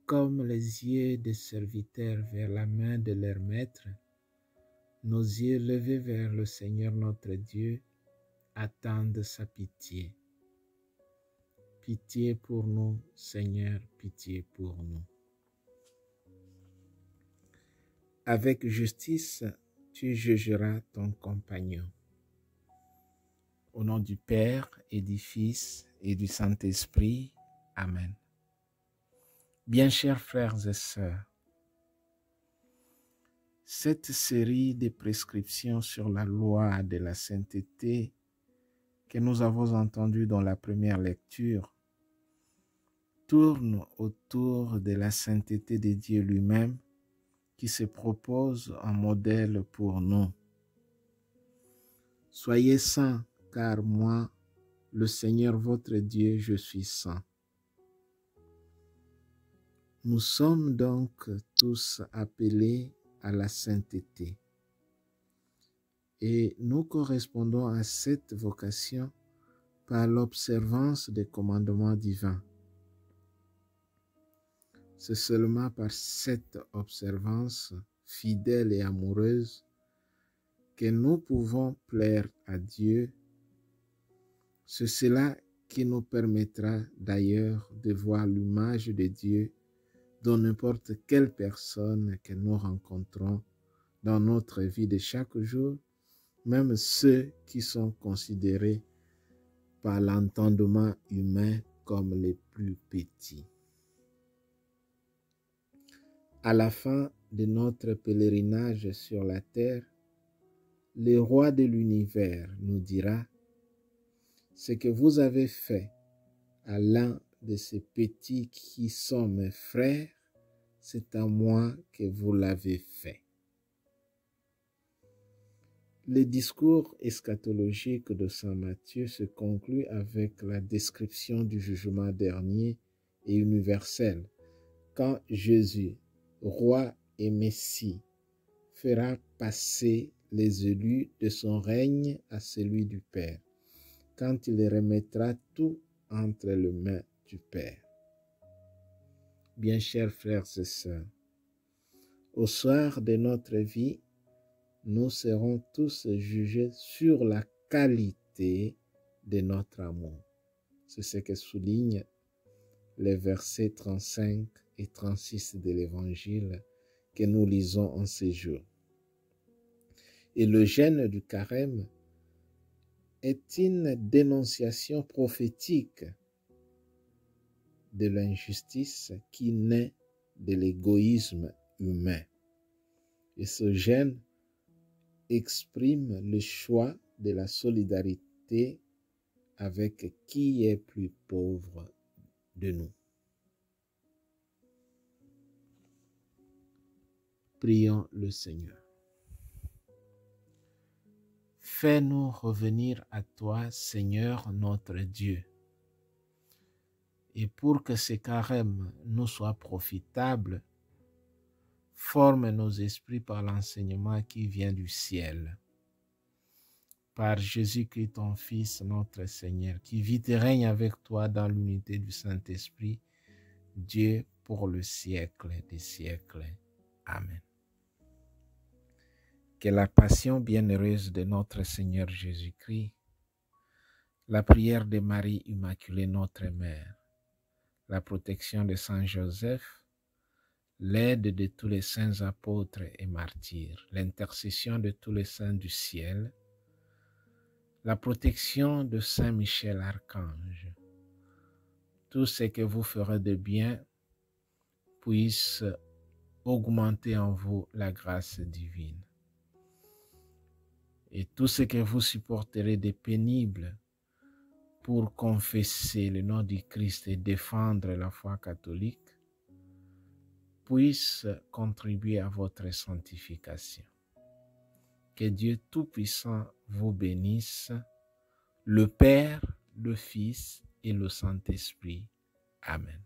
comme les yeux des serviteurs vers la main de leur maître, nos yeux levés vers le Seigneur notre Dieu attendent sa pitié. Pitié pour nous, Seigneur, pitié pour nous. Avec justice, tu jugeras ton compagnon. Au nom du Père et du Fils et du Saint-Esprit. Amen. Bien chers frères et sœurs, cette série de prescriptions sur la loi de la sainteté que nous avons entendue dans la première lecture tourne autour de la sainteté de Dieu lui-même qui se propose un modèle pour nous. Soyez saints, car moi, le Seigneur votre Dieu, je suis saint. Nous sommes donc tous appelés à la sainteté et nous correspondons à cette vocation par l'observance des commandements divins. C'est seulement par cette observance fidèle et amoureuse que nous pouvons plaire à Dieu. C'est cela qui nous permettra d'ailleurs de voir l'image de Dieu dans n'importe quelle personne que nous rencontrons dans notre vie de chaque jour, même ceux qui sont considérés par l'entendement humain comme les plus petits. À la fin de notre pèlerinage sur la terre, le roi de l'univers nous dira: ce que vous avez fait à l'un de ces petits qui sont mes frères, c'est à moi que vous l'avez fait. Le discours eschatologique de saint Matthieu se conclut avec la description du jugement dernier et universel, quand Jésus, roi et Messie, fera passer les élus de son règne à celui du Père, quand il remettra tout entre les mains du Père. Bien chers frères et sœurs, au soir de notre vie, nous serons tous jugés sur la qualité de notre amour. C'est ce que soulignent les versets 35 et 36 de l'Évangile que nous lisons en ces jours. Et le jeûne du carême est une dénonciation prophétique de l'injustice qui naît de l'égoïsme humain. Et ce jeûne exprime le choix de la solidarité avec qui est plus pauvre de nous. Prions le Seigneur. Fais-nous revenir à toi, Seigneur notre Dieu. Et pour que ce carême nous soit profitable, forme nos esprits par l'enseignement qui vient du ciel. Par Jésus-Christ, ton Fils, notre Seigneur, qui vit et règne avec toi dans l'unité du Saint-Esprit, Dieu pour le siècle des siècles. Amen. Que la passion bienheureuse de notre Seigneur Jésus-Christ, la prière de Marie Immaculée, notre Mère, la protection de Saint Joseph, l'aide de tous les saints apôtres et martyrs, l'intercession de tous les saints du ciel, la protection de Saint Michel Archange, tout ce que vous ferez de bien puisse augmenter en vous la grâce divine. Et tout ce que vous supporterez de pénible pour confesser le nom du Christ et défendre la foi catholique puisse contribuer à votre sanctification. Que Dieu Tout-Puissant vous bénisse, le Père, le Fils et le Saint-Esprit. Amen.